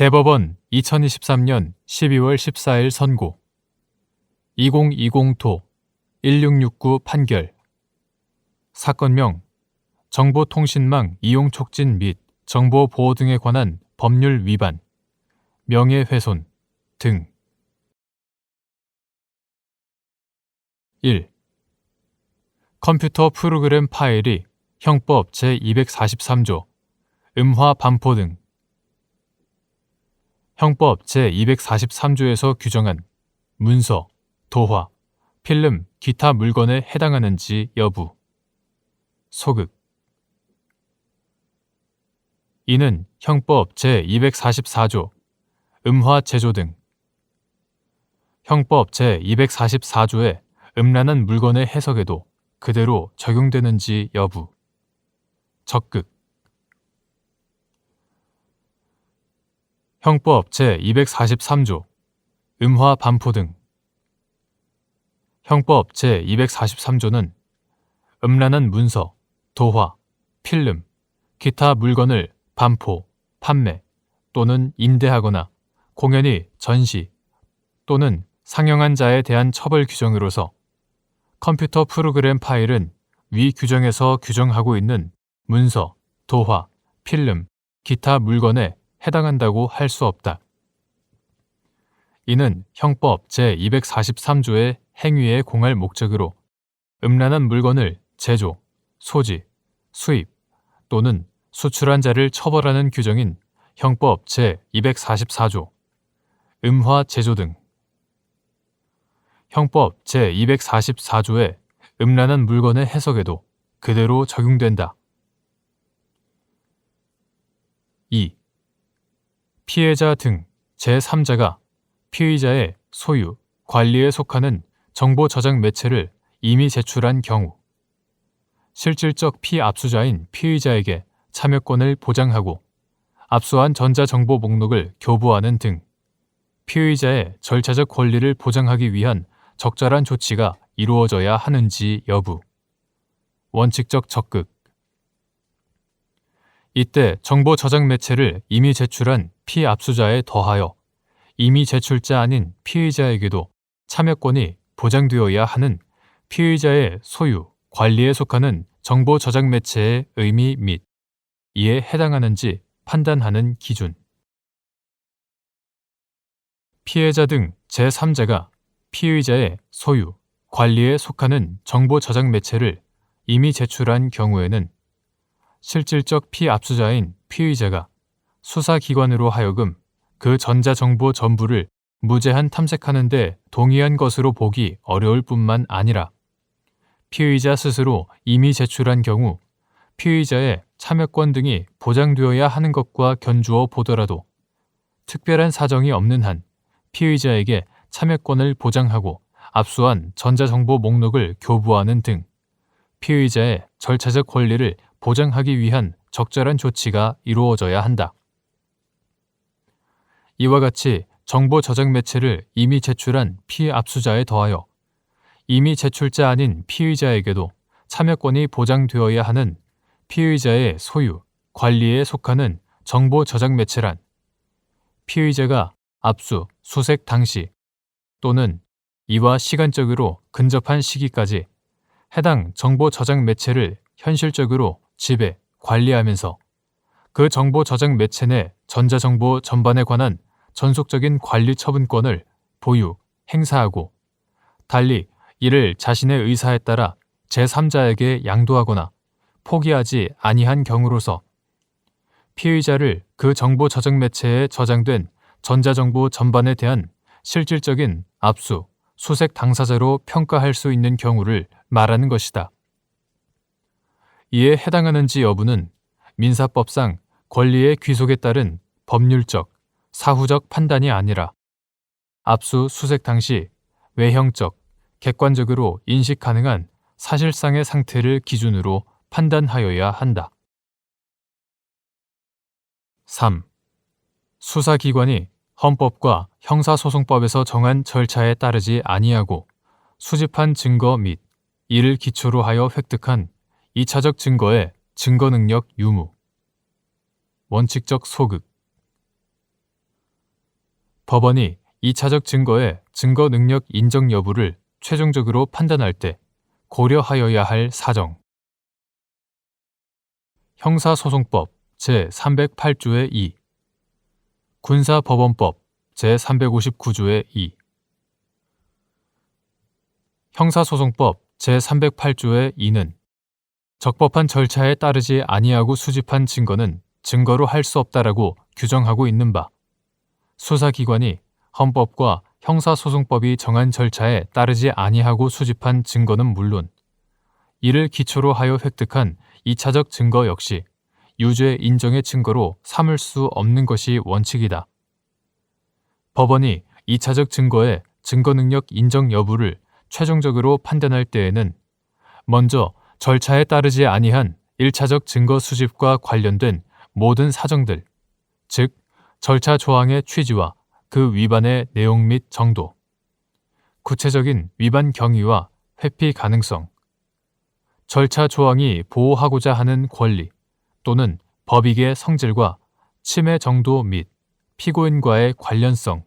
대법원 2023년 12월 14일 선고 2020도 1669 판결 사건명 정보통신망 이용 촉진 및 정보 보호 등에 관한 법률 위반, 명예훼손 등. 1. 컴퓨터 프로그램 파일이 형법 제243조 음화 반포 등 형법 제243조에서 규정한 문서, 도화, 필름, 기타 물건에 해당하는지 여부. 소극. 이는 형법 제244조 음화 제조 등 형법 제244조의 음란한 물건의 해석에도 그대로 적용되는지 여부. 적극. 형법 제243조 음화 반포 등 형법 제243조는 음란한 문서, 도화, 필름, 기타 물건을 반포, 판매 또는 임대하거나 공연히 전시 또는 상영한 자에 대한 처벌 규정으로서 컴퓨터 프로그램 파일은 위 규정에서 규정하고 있는 문서, 도화, 필름, 기타 물건에 해당한다고 할 수 없다. 이는 형법 제243조의 행위에 공할 목적으로 음란한 물건을 제조, 소지, 수입 또는 수출한 자를 처벌하는 규정인 형법 제244조 음화 제조 등 형법 제244조의 음란한 물건의 해석에도 그대로 적용된다. 2. 피해자 등 제3자가 피의자의 소유, 관리에 속하는 정보 저장 매체를 이미 제출한 경우 실질적 피압수자인 피의자에게 참여권을 보장하고 압수한 전자정보 목록을 교부하는 등 피의자의 절차적 권리를 보장하기 위한 적절한 조치가 이루어져야 하는지 여부. 원칙적 적극. 이때 정보 저장 매체를 이미 제출한 피압수자에 더하여 이미 제출자 아닌 피의자에게도 참여권이 보장되어야 하는 피의자의 소유, 관리에 속하는 정보 저장 매체의 의미 및 이에 해당하는지 판단하는 기준. 피해자 등 제3자가 피의자의 소유, 관리에 속하는 정보 저장 매체를 이미 제출한 경우에는 실질적 피압수자인 피의자가 수사기관으로 하여금 그 전자정보 전부를 무제한 탐색하는 데 동의한 것으로 보기 어려울 뿐만 아니라 피의자 스스로 이미 제출한 경우 피의자의 참여권 등이 보장되어야 하는 것과 견주어 보더라도 특별한 사정이 없는 한 피의자에게 참여권을 보장하고 압수한 전자정보 목록을 교부하는 등 피의자의 절차적 권리를 보장하기 위한 적절한 조치가 이루어져야 한다. 이와 같이 정보 저장 매체를 이미 제출한 피압수자에 더하여 이미 제출자 아닌 피의자에게도 참여권이 보장되어야 하는 피의자의 소유, 관리에 속하는 정보 저장 매체란 피의자가 압수, 수색 당시 또는 이와 시간적으로 근접한 시기까지 해당 정보 저장 매체를 현실적으로 지배, 관리하면서 그 정보 저장 매체 내 전자정보 전반에 관한 전속적인 관리 처분권을 보유, 행사하고 달리 이를 자신의 의사에 따라 제3자에게 양도하거나 포기하지 아니한 경우로서 피의자를 그 정보 저장 매체에 저장된 전자정보 전반에 대한 실질적인 압수, 수색 당사자로 평가할 수 있는 경우를 말하는 것이다. 이에 해당하는지 여부는 민사법상 권리의 귀속에 따른 법률적, 사후적 판단이 아니라 압수, 수색 당시 외형적, 객관적으로 인식 가능한 사실상의 상태를 기준으로 판단하여야 한다. 3. 수사기관이 헌법과 형사소송법에서 정한 절차에 따르지 아니하고 수집한 증거 및 이를 기초로 하여 획득한 2차적 증거의 증거능력 유무. 원칙적 소극. 법원이 2차적 증거의 증거 능력 인정 여부를 최종적으로 판단할 때 고려하여야 할 사정. 형사소송법 제308조의 2, 군사법원법 제359조의 2. 형사소송법 제308조의 2는 적법한 절차에 따르지 아니하고 수집한 증거는 증거로 할 수 없다라고 규정하고 있는 바, 수사기관이 헌법과 형사소송법이 정한 절차에 따르지 아니하고 수집한 증거는 물론 이를 기초로 하여 획득한 2차적 증거 역시 유죄 인정의 증거로 삼을 수 없는 것이 원칙이다. 법원이 2차적 증거의 증거 능력 인정 여부를 최종적으로 판단할 때에는 먼저 절차에 따르지 아니한 1차적 증거 수집과 관련된 모든 사정들, 즉 절차 조항의 취지와 그 위반의 내용 및 정도, 구체적인 위반 경위와 회피 가능성, 절차 조항이 보호하고자 하는 권리 또는 법익의 성질과 침해 정도 및 피고인과의 관련성,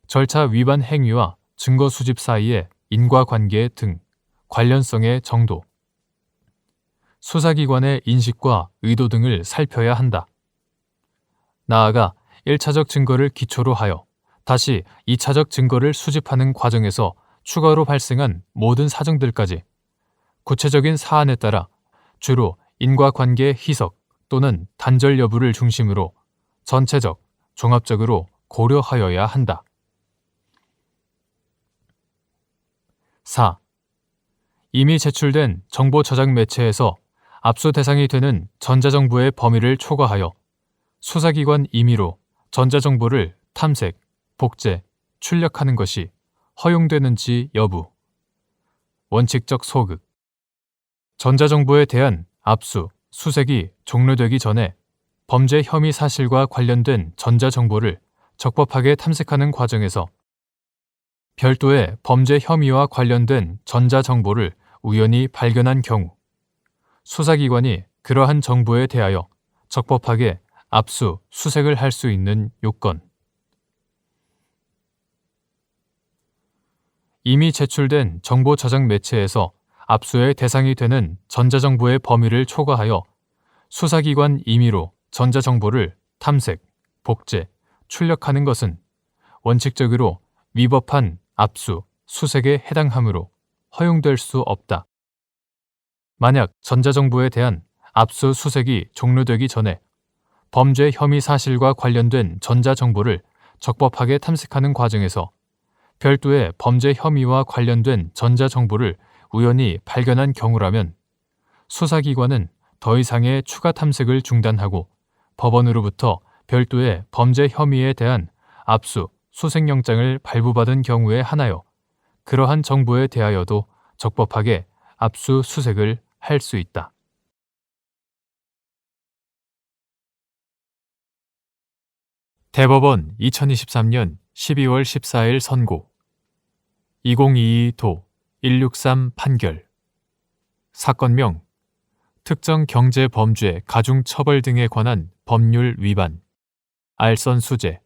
절차 위반 행위와 증거 수집 사이의 인과관계 등 관련성의 정도, 수사기관의 인식과 의도 등을 살펴야 한다. 나아가 1차적 증거를 기초로 하여 다시 2차적 증거를 수집하는 과정에서 추가로 발생한 모든 사정들까지 구체적인 사안에 따라 주로 인과관계 희석 또는 단절 여부를 중심으로 전체적, 종합적으로 고려하여야 한다. 4. 이미 제출된 정보 저장 매체에서 압수 대상이 되는 전자정보의 범위를 초과하여 수사기관 임의로 전자정보를 탐색, 복제, 출력하는 것이 허용되는지 여부. 원칙적 소극. 전자정보에 대한 압수, 수색이 종료되기 전에 범죄 혐의 사실과 관련된 전자정보를 적법하게 탐색하는 과정에서 별도의 범죄 혐의와 관련된 전자정보를 우연히 발견한 경우 수사기관이 그러한 정보에 대하여 적법하게 압수, 수색을 할 수 있는 요건. 이미 제출된 정보 저장 매체에서 압수의 대상이 되는 전자정보의 범위를 초과하여 수사기관 임의로 전자정보를 탐색, 복제, 출력하는 것은 원칙적으로 위법한 압수, 수색에 해당하므로 허용될 수 없다. 만약 전자정보에 대한 압수, 수색이 종료되기 전에 범죄 혐의 사실과 관련된 전자정보를 적법하게 탐색하는 과정에서 별도의 범죄 혐의와 관련된 전자정보를 우연히 발견한 경우라면 수사기관은 더 이상의 추가 탐색을 중단하고 법원으로부터 별도의 범죄 혐의에 대한 압수, 수색영장을 발부받은 경우에 한하여 그러한 정보에 대하여도 적법하게 압수, 수색을 할 수 있다. 대법원 2023년 12월 14일 선고 2022도 163 판결. 사건명 특정 경제범죄 가중처벌 등에 관한 법률 위반. 알선수재.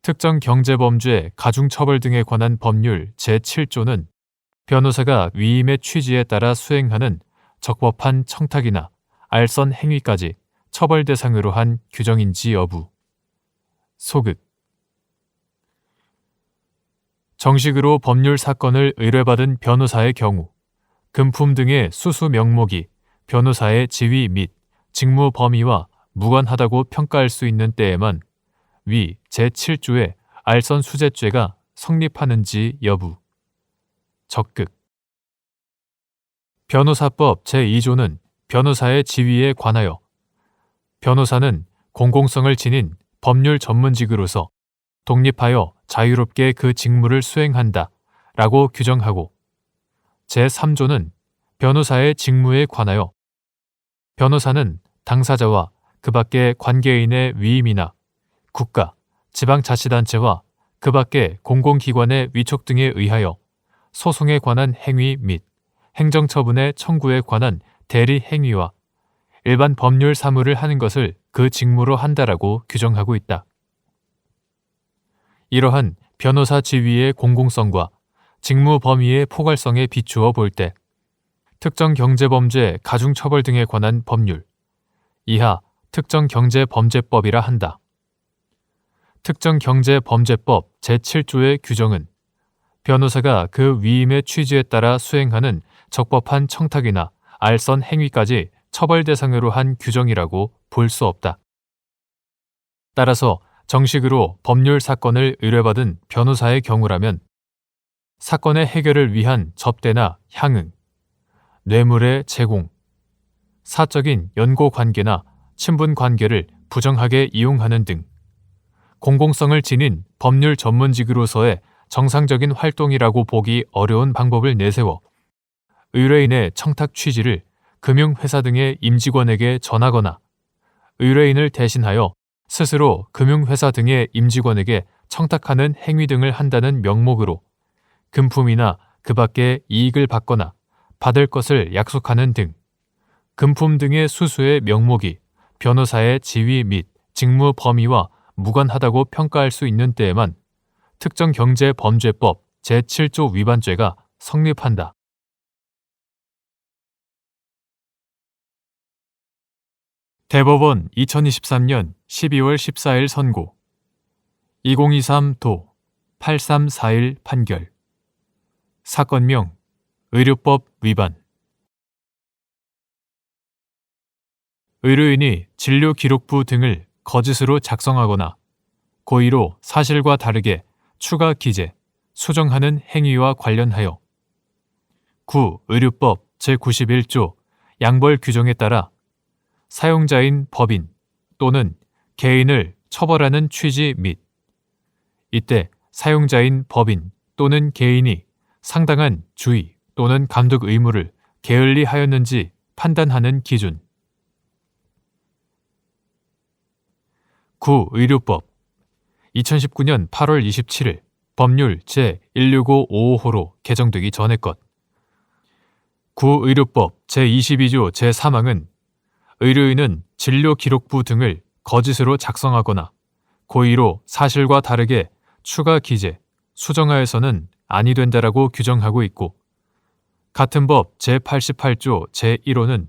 특정 경제범죄 가중처벌 등에 관한 법률 제7조는 변호사가 위임의 취지에 따라 수행하는 적법한 청탁이나 알선 행위까지 처벌 대상으로 한 규정인지 여부. 소극. 정식으로 법률 사건을 의뢰받은 변호사의 경우 금품 등의 수수 명목이 변호사의 지위 및 직무 범위와 무관하다고 평가할 수 있는 때에만 위 제7조의 알선수재죄가 성립하는지 여부. 적극. 변호사법 제2조는 변호사의 지위에 관하여 변호사는 공공성을 지닌 법률 전문직으로서 독립하여 자유롭게 그 직무를 수행한다 라고 규정하고 제3조는 변호사의 직무에 관하여 변호사는 당사자와 그 밖의 관계인의 위임이나 국가, 지방자치단체와 그 밖의 공공기관의 위촉 등에 의하여 소송에 관한 행위 및 행정처분의 청구에 관한 대리 행위와 일반 법률 사무를 하는 것을 그 직무로 한다라고 규정하고 있다. 이러한 변호사 지위의 공공성과 직무 범위의 포괄성에 비추어 볼 때 특정 경제범죄 가중처벌 등에 관한 법률, 이하 특정경제범죄법이라 한다. 특정경제범죄법 제7조의 규정은 변호사가 그 위임의 취지에 따라 수행하는 적법한 청탁이나 알선 행위까지 처벌 대상으로 한 규정이라고 볼 수 없다. 따라서 정식으로 법률 사건을 의뢰받은 변호사의 경우라면 사건의 해결을 위한 접대나 향응, 뇌물의 제공, 사적인 연고 관계나 친분 관계를 부정하게 이용하는 등 공공성을 지닌 법률 전문직으로서의 정상적인 활동이라고 보기 어려운 방법을 내세워 의뢰인의 청탁 취지를 금융회사 등의 임직원에게 전하거나 의뢰인을 대신하여 스스로 금융회사 등의 임직원에게 청탁하는 행위 등을 한다는 명목으로 금품이나 그 밖의 이익을 받거나 받을 것을 약속하는 등 금품 등의 수수의 명목이 변호사의 지위 및 직무 범위와 무관하다고 평가할 수 있는 때에만 특정경제범죄법 제7조 위반죄가 성립한다. 대법원 2023년 12월 14일 선고 2023도 8341 판결 사건명 의료법 위반 의료인이 진료기록부 등을 거짓으로 작성하거나 고의로 사실과 다르게 추가 기재, 수정하는 행위와 관련하여 의료법 제91조 양벌 규정에 따라 사용자인 법인 또는 개인을 처벌하는 취지 및 이때 사용자인 법인 또는 개인이 상당한 주의 또는 감독 의무를 게을리 하였는지 판단하는 기준 의료법 2019년 8월 27일 법률 제1655호로 개정되기 전의 것 의료법 제22조 제3항은 의료인은 진료기록부 등을 거짓으로 작성하거나 고의로 사실과 다르게 추가 기재, 수정하여서는 아니 된다라고 규정하고 있고 같은 법 제88조 제1호는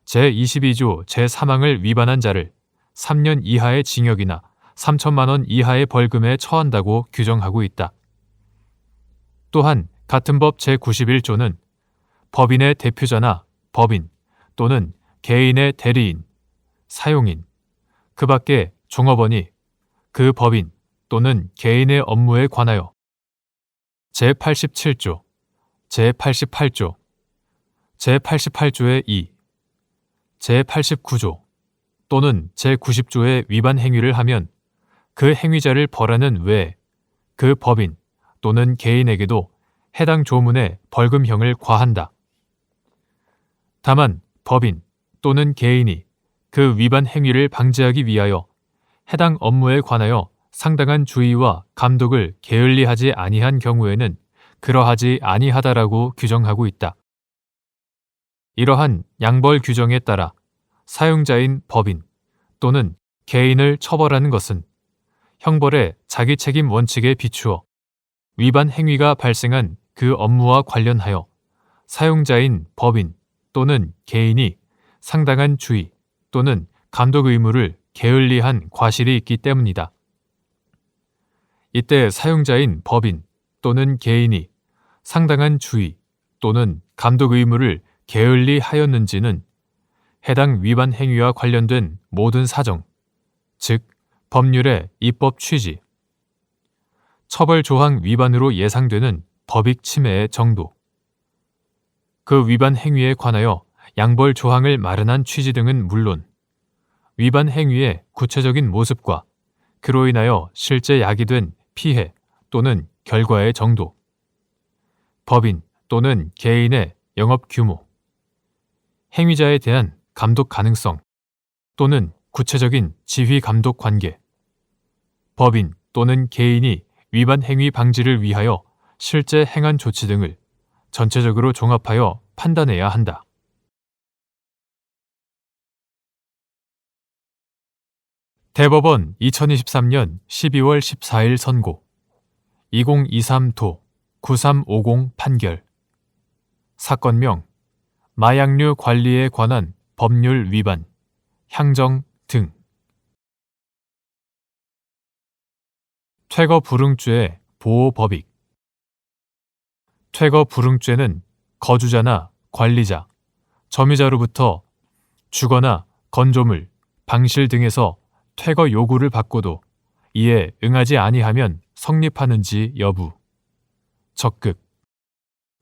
제22조 제3항을 위반한 자를 3년 이하의 징역이나 3천만 원 이하의 벌금에 처한다고 규정하고 있다. 또한 같은 법 제91조는 법인의 대표자나 법인 또는 개인의 대리인, 사용인, 그 밖에 종업원이 그 법인 또는 개인의 업무에 관하여 제87조, 제88조, 제88조의 2, 제89조 또는 제90조의 위반 행위를 하면 그 행위자를 벌하는 외에 그 법인 또는 개인에게도 해당 조문의 벌금형을 과한다. 다만 법인 또는 개인이 그 위반 행위를 방지하기 위하여 해당 업무에 관하여 상당한 주의와 감독을 게을리하지 아니한 경우에는 그러하지 아니하다라고 규정하고 있다. 이러한 양벌 규정에 따라 사용자인 법인 또는 개인을 처벌하는 것은 형벌의 자기책임 원칙에 비추어 위반 행위가 발생한 그 업무와 관련하여 사용자인 법인 또는 개인이 상당한 주의 또는 감독 의무를 게을리한 과실이 있기 때문이다. 이때 사용자인 법인 또는 개인이 상당한 주의 또는 감독 의무를 게을리 하였는지는 해당 위반 행위와 관련된 모든 사정, 즉 법률의 입법 취지, 처벌 조항 위반으로 예상되는 법익 침해의 정도, 그 위반 행위에 관하여 양벌 조항을 마련한 취지 등은 물론 위반 행위의 구체적인 모습과 그로 인하여 실제 야기된 피해 또는 결과의 정도, 법인 또는 개인의 영업 규모, 행위자에 대한 감독 가능성 또는 구체적인 지휘 감독 관계, 법인 또는 개인이 위반 행위 방지를 위하여 실제 행한 조치 등을 전체적으로 종합하여 판단해야 한다. 대법원 2023년 12월 14일 선고 2023도 9350 판결 사건명 마약류 관리에 관한 법률 위반 향정 등 퇴거 불응죄의 보호법익 퇴거 불응죄는 거주자나 관리자, 점유자로부터 주거나 건조물, 방실 등에서 퇴거 요구를 받고도 이에 응하지 아니하면 성립하는지 여부, 적극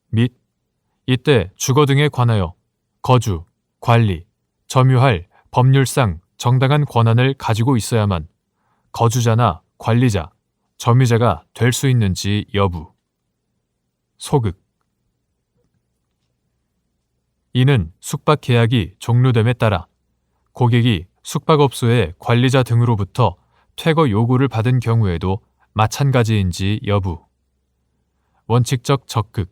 및 이때 주거 등에 관하여 거주, 관리, 점유할 법률상 정당한 권한을 가지고 있어야만 거주자나 관리자, 점유자가 될 수 있는지 여부, 소극 이는 숙박계약이 종료됨에 따라 고객이 숙박업소의 관리자 등으로부터 퇴거 요구를 받은 경우에도 마찬가지인지 여부, 원칙적 적극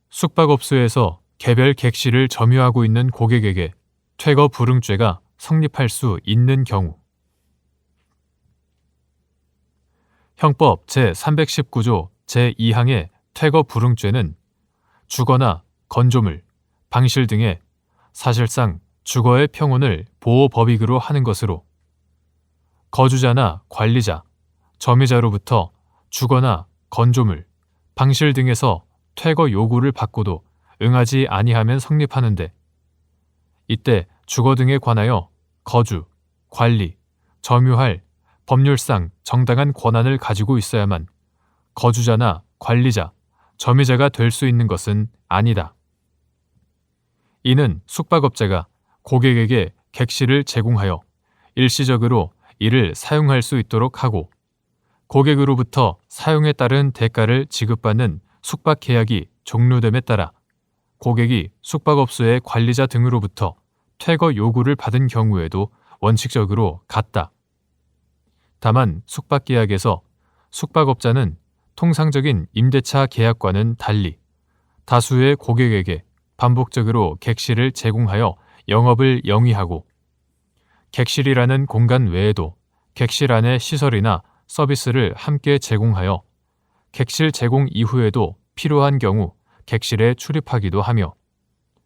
숙박업소에서 개별 객실을 점유하고 있는 고객에게 퇴거 불응죄가 성립할 수 있는 경우 형법 제319조 제2항의 퇴거 불응죄는 주거나 건조물, 방실 등의 사실상 주거의 평온을 보호법익으로 하는 것으로 거주자나 관리자, 점유자로부터 주거나 건조물, 방실 등에서 퇴거 요구를 받고도 응하지 아니하면 성립하는데 이때 주거 등에 관하여 거주, 관리, 점유할 법률상 정당한 권한을 가지고 있어야만 거주자나 관리자, 점유자가 될 수 있는 것은 아니다. 이는 숙박업자가 고객에게 객실을 제공하여 일시적으로 이를 사용할 수 있도록 하고 고객으로부터 사용에 따른 대가를 지급받는 숙박계약이 종료됨에 따라 고객이 숙박업소의 관리자 등으로부터 퇴거 요구를 받은 경우에도 원칙적으로 같다. 다만 숙박계약에서 숙박업자는 통상적인 임대차 계약과는 달리 다수의 고객에게 반복적으로 객실을 제공하여 영업을 영위하고 객실이라는 공간 외에도 객실 안의 시설이나 서비스를 함께 제공하여 객실 제공 이후에도 필요한 경우 객실에 출입하기도 하며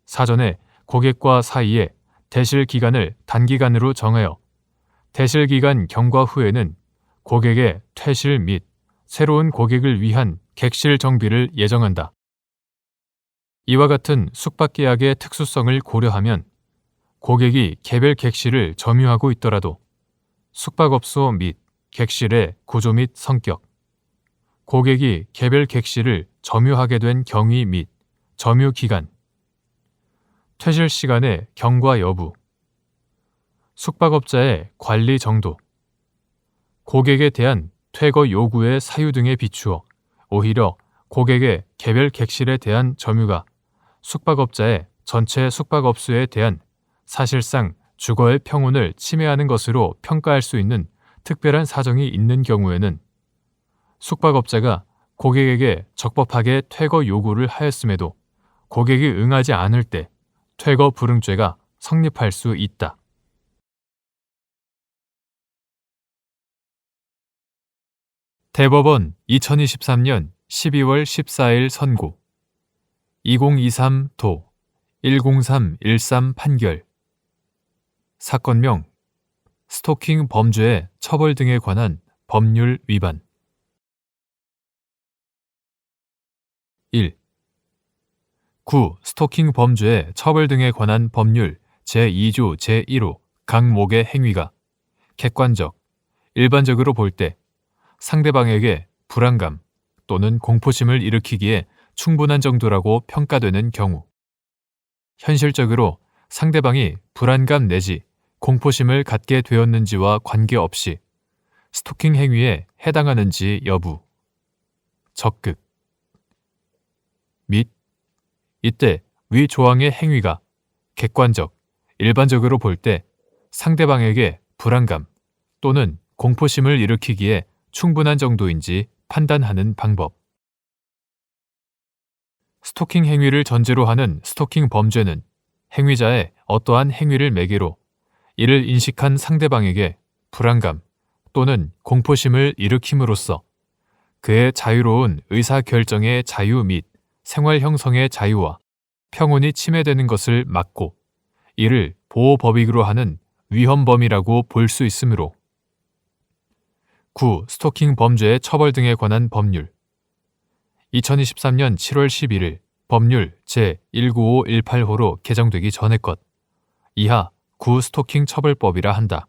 사전에 고객과 사이에 대실 기간을 단기간으로 정하여 대실 기간 경과 후에는 고객의 퇴실 및 새로운 고객을 위한 객실 정비를 예정한다. 이와 같은 숙박계약의 특수성을 고려하면 고객이 개별 객실을 점유하고 있더라도 숙박업소 및 객실의 구조 및 성격, 고객이 개별 객실을 점유하게 된 경위 및 점유 기간, 퇴실 시간의 경과 여부, 숙박업자의 관리 정도, 고객에 대한 퇴거 요구의 사유 등에 비추어 오히려 고객의 개별 객실에 대한 점유가 숙박업자의 전체 숙박업소에 대한 사실상 주거의 평온을 침해하는 것으로 평가할 수 있는 특별한 사정이 있는 경우에는 숙박업자가 고객에게 적법하게 퇴거 요구를 하였음에도 고객이 응하지 않을 때 퇴거 불응죄가 성립할 수 있다. 대법원 2023년 12월 14일 선고 2023도 10313 판결 사건명 스토킹 범죄의 처벌 등에 관한 법률 위반 1. 구 스토킹 범죄의 처벌 등에 관한 법률 제2조 제1호 강목의 행위가 객관적, 일반적으로 볼 때 상대방에게 불안감 또는 공포심을 일으키기에 충분한 정도라고 평가되는 경우 현실적으로 상대방이 불안감 내지 공포심을 갖게 되었는지와 관계없이 스토킹 행위에 해당하는지 여부, 적극 및 이때 위 조항의 행위가 객관적, 일반적으로 볼 때 상대방에게 불안감 또는 공포심을 일으키기에 충분한 정도인지 판단하는 방법. 스토킹 행위를 전제로 하는 스토킹 범죄는 행위자의 어떠한 행위를 매개로 이를 인식한 상대방에게 불안감 또는 공포심을 일으킴으로써 그의 자유로운 의사결정의 자유 및 생활 형성의 자유와 평온이 침해되는 것을 막고 이를 보호법익으로 하는 위헌범이라고 볼 수 있으므로 9. 스토킹 범죄의 처벌 등에 관한 법률 2023년 7월 11일 법률 제19518호로 개정되기 전의 것 이하 9. 스토킹 처벌법이라 한다.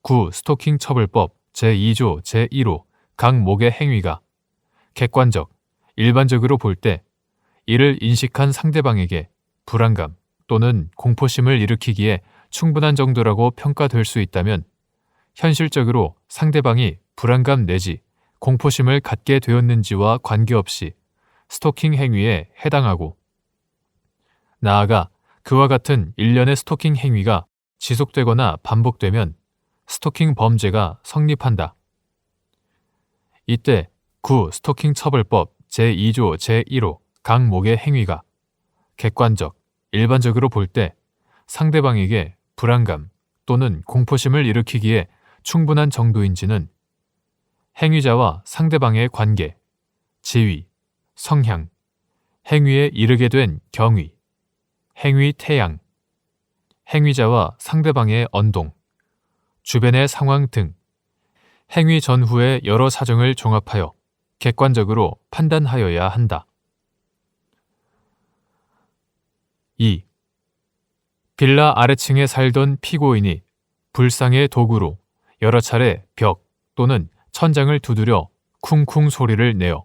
9. 스토킹 처벌법 제2조 제1호 각 목의 행위가 객관적, 일반적으로 볼 때 이를 인식한 상대방에게 불안감 또는 공포심을 일으키기에 충분한 정도라고 평가될 수 있다면 현실적으로 상대방이 불안감 내지 공포심을 갖게 되었는지와 관계없이 스토킹 행위에 해당하고 나아가 그와 같은 일련의 스토킹 행위가 지속되거나 반복되면 스토킹 범죄가 성립한다. 이때 9. 스토킹 처벌법 제2조 제1호 각 목의 행위가 객관적, 일반적으로 볼 때 상대방에게 불안감 또는 공포심을 일으키기에 충분한 정도인지는 행위자와 상대방의 관계, 지위, 성향, 행위에 이르게 된 경위, 행위 태양, 행위자와 상대방의 언동, 주변의 상황 등 행위 전후의 여러 사정을 종합하여 객관적으로 판단하여야 한다. 2. 빌라 아래층에 살던 피고인이 불상의 도구로 여러 차례 벽 또는 천장을 두드려 쿵쿵 소리를 내어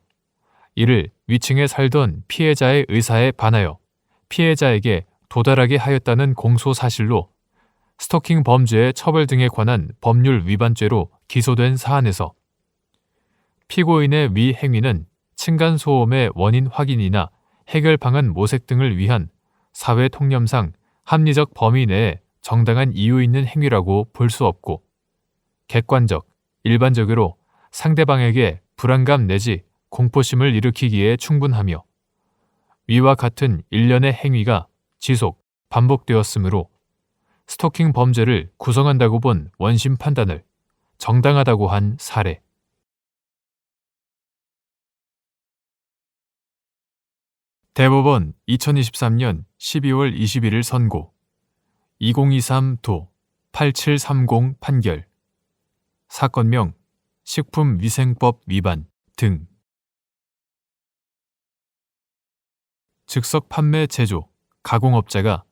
이를 위층에 살던 피해자의 의사에 반하여 피해자에게 도달하게 하였다는 공소 사실로 스토킹 범죄의 처벌 등에 관한 법률 위반죄로 기소된 사안에서 피고인의 위 행위는 층간소음의 원인 확인이나 해결 방안 모색 등을 위한 사회 통념상 합리적 범위 내에 정당한 이유 있는 행위라고 볼 수 없고 객관적, 일반적으로 상대방에게 불안감 내지 공포심을 일으키기에 충분하며 위와 같은 일련의 행위가 지속, 반복되었으므로 스토킹 범죄를 구성한다고 본 원심 판단을 정당하다고 한 사례. 대법원 2023년 12월 21일 선고 2023도 8730 판결 사건명 식품위생법 위반 등 즉석 판매 제조, 가공업자가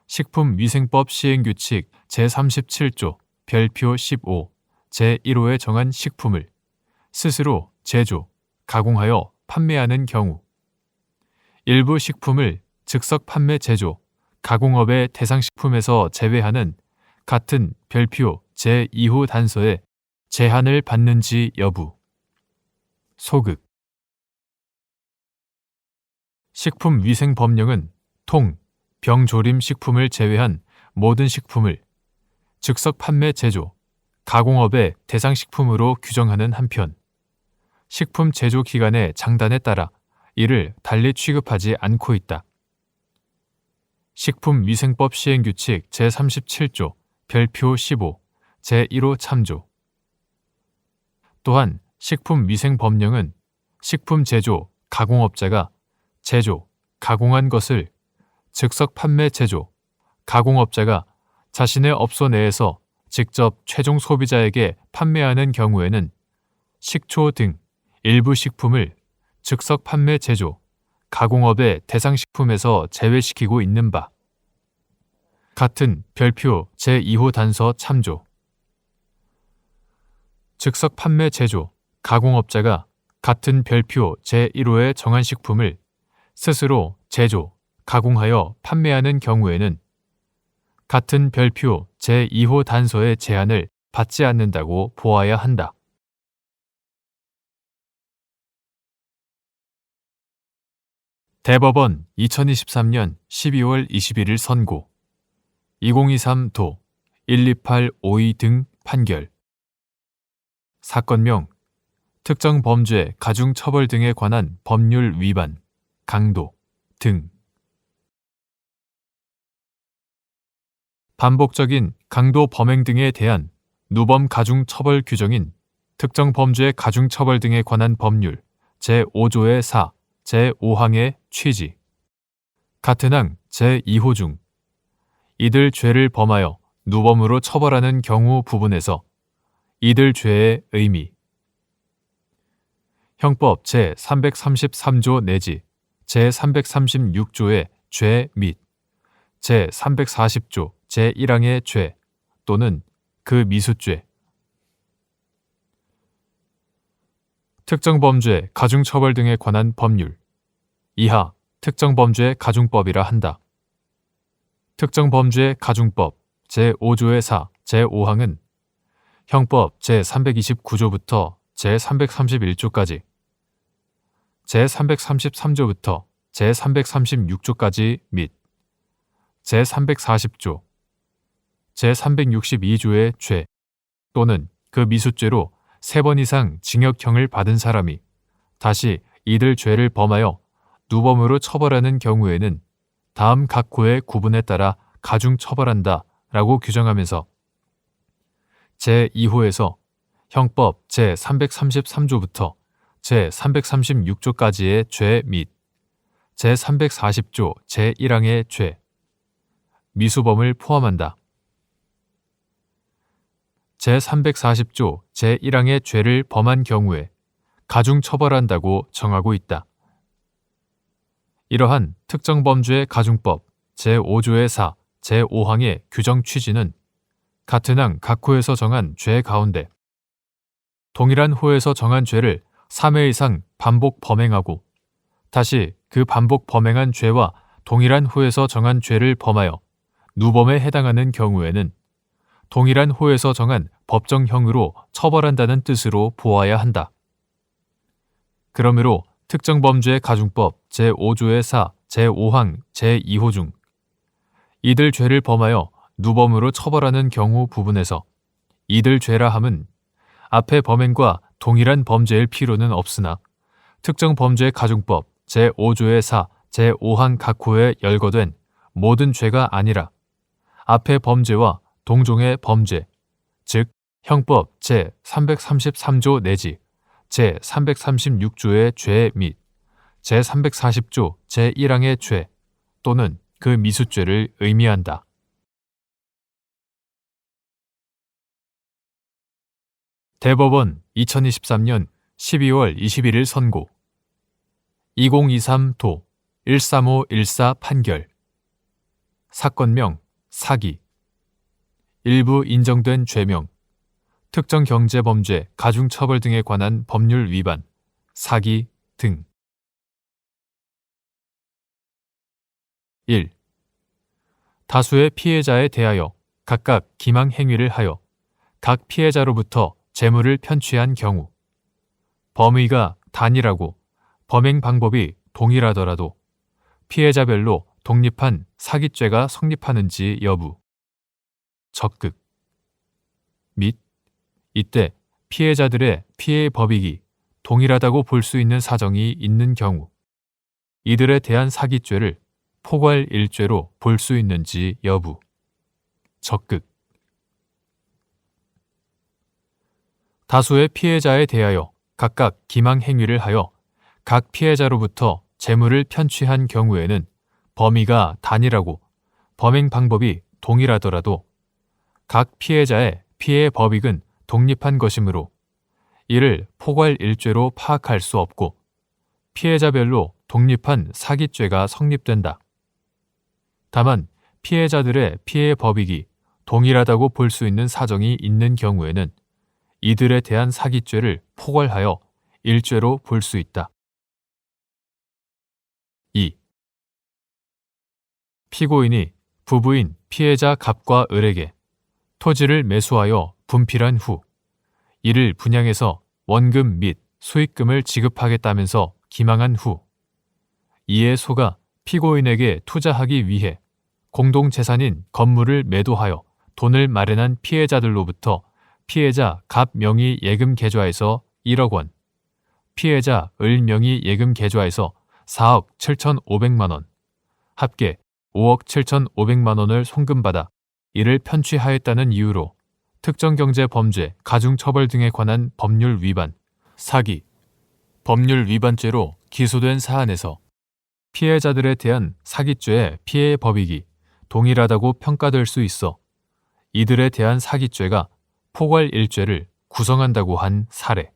식품위생법 시행규칙 제37조 별표 15 제1호에 정한 식품을 스스로 제조, 가공하여 판매하는 경우 일부 식품을 즉석 판매 제조, 가공업의 대상 식품에서 제외하는 같은 별표 제2호 단서에 제한을 받는지 여부 소극 식품위생법령은 통, 병조림 식품을 제외한 모든 식품을 즉석 판매 제조, 가공업의 대상 식품으로 규정하는 한편 식품 제조 기간의 장단에 따라 이를 달리 취급하지 않고 있다. 식품위생법 시행규칙 제37조 별표 15 제1호 참조 또한 식품위생법령은 식품 제조, 가공업자가 제조, 가공한 것을 즉석 판매 제조, 가공업자가 자신의 업소 내에서 직접 최종 소비자에게 판매하는 경우에는 식초 등 일부 식품을 즉석 판매 제조, 가공업의 대상 식품에서 제외시키고 있는 바 같은 별표 제2호 단서 참조 즉석 판매 제조, 가공업자가 같은 별표 제1호에 정한 식품을 스스로 제조, 가공하여 판매하는 경우에는 같은 별표 제2호 단서의 제한을 받지 않는다고 보아야 한다. 대법원 2023년 12월 21일 선고 2023도 12852 등 판결 사건명 특정 범죄 가중 처벌 등에 관한 법률 위반, 강도 등 반복적인 강도 범행 등에 대한 누범 가중 처벌 규정인 특정 범죄 가중 처벌 등에 관한 법률 제5조의 4, 제5항의 취지. 같은 항 제2호 중 이들 죄를 범하여 누범으로 처벌하는 경우 부분에서 이들 죄의 의미. 형법 제333조 내지 제336조의 죄 및 제340조 제1항의 죄 또는 그 미수죄. 특정 범죄 가중처벌 등에 관한 법률. 이하 특정 범죄 가중법이라 한다. 특정 범죄 가중법 제5조의 4, 제5항은 형법 제329조부터 제331조까지, 제333조부터 제336조까지 및 제340조, 제362조의 죄 또는 그 미수죄로 3번 이상 징역형을 받은 사람이 다시 이들 죄를 범하여 누범으로 처벌하는 경우에는 다음 각 호의 구분에 따라 가중 처벌한다 라고 규정하면서 제2호에서 형법 제333조부터 제336조까지의 죄 및 제340조 제1항의 죄, 미수범을 포함한다. 제340조 제1항의 죄를 범한 경우에 가중 처벌한다고 정하고 있다. 이러한 특정 범죄 가중법 제5조의 4, 제5항의 규정 취지는 같은 항 각 호에서 정한 죄 가운데 동일한 호에서 정한 죄를 3회 이상 반복 범행하고 다시 그 반복 범행한 죄와 동일한 호에서 정한 죄를 범하여 누범에 해당하는 경우에는 동일한 호에서 정한 법정형으로 처벌한다는 뜻으로 보아야 한다. 그러므로 특정 범죄 가중법 제5조의 4, 제5항, 제2호 중 이들 죄를 범하여 누범으로 처벌하는 경우 부분에서 이들 죄라 함은 앞의 범행과 동일한 범죄일 필요는 없으나 특정 범죄 가중법 제5조의 4, 제5항 각 호에 열거된 모든 죄가 아니라 앞의 범죄와 동종의 범죄, 즉 형법 제333조 내지 제336조의 죄 및 제340조 제1항의 죄 또는 그 미수죄를 의미한다. 대법원 2023년 12월 21일 선고 2023도 13514 판결 사건명 사기 일부 인정된 죄명 특정 경제범죄 가중처벌 등에 관한 법률 위반 사기 등 1. 다수의 피해자에 대하여 각각 기망 행위를 하여 각 피해자로부터 재물을 편취한 경우 범의가 단일하고 범행 방법이 동일하더라도 피해자별로 독립한 사기죄가 성립하는지 여부 적극 및 이때 피해자들의 피해 법익이 동일하다고 볼 수 있는 사정이 있는 경우 이들에 대한 사기죄를 포괄 일죄로 볼 수 있는지 여부 적극 다수의 피해자에 대하여 각각 기망 행위를 하여 각 피해자로부터 재물을 편취한 경우에는 범의가 단일하고 범행 방법이 동일하더라도 각 피해자의 피해 법익은 독립한 것이므로 이를 포괄 일죄로 파악할 수 없고 피해자별로 독립한 사기죄가 성립된다. 다만 피해자들의 피해 법익이 동일하다고 볼 수 있는 사정이 있는 경우에는 이들에 대한 사기죄를 포괄하여 일죄로 볼 수 있다. 2. 피고인이 부부인 피해자 갑과 을에게 토지를 매수하여 분필한 후 이를 분양해서 원금 및 수익금을 지급하겠다면서 기망한 후 이에 소가 피고인에게 투자하기 위해 공동재산인 건물을 매도하여 돈을 마련한 피해자들로부터 피해자 갑 명의 예금 계좌에서 1억 원, 피해자 을 명의 예금 계좌에서 4억 7,500만 원, 합계 5억 7,500만 원을 송금받아 이를 편취하였다는 이유로 특정경제 범죄, 가중처벌 등에 관한 법률 위반, 사기, 법률 위반죄로 기소된 사안에서 피해자들에 대한 사기죄의 피해 법익이 동일하다고 평가될 수 있어 이들에 대한 사기죄가 포괄 일죄를 구성한다고 한 사례.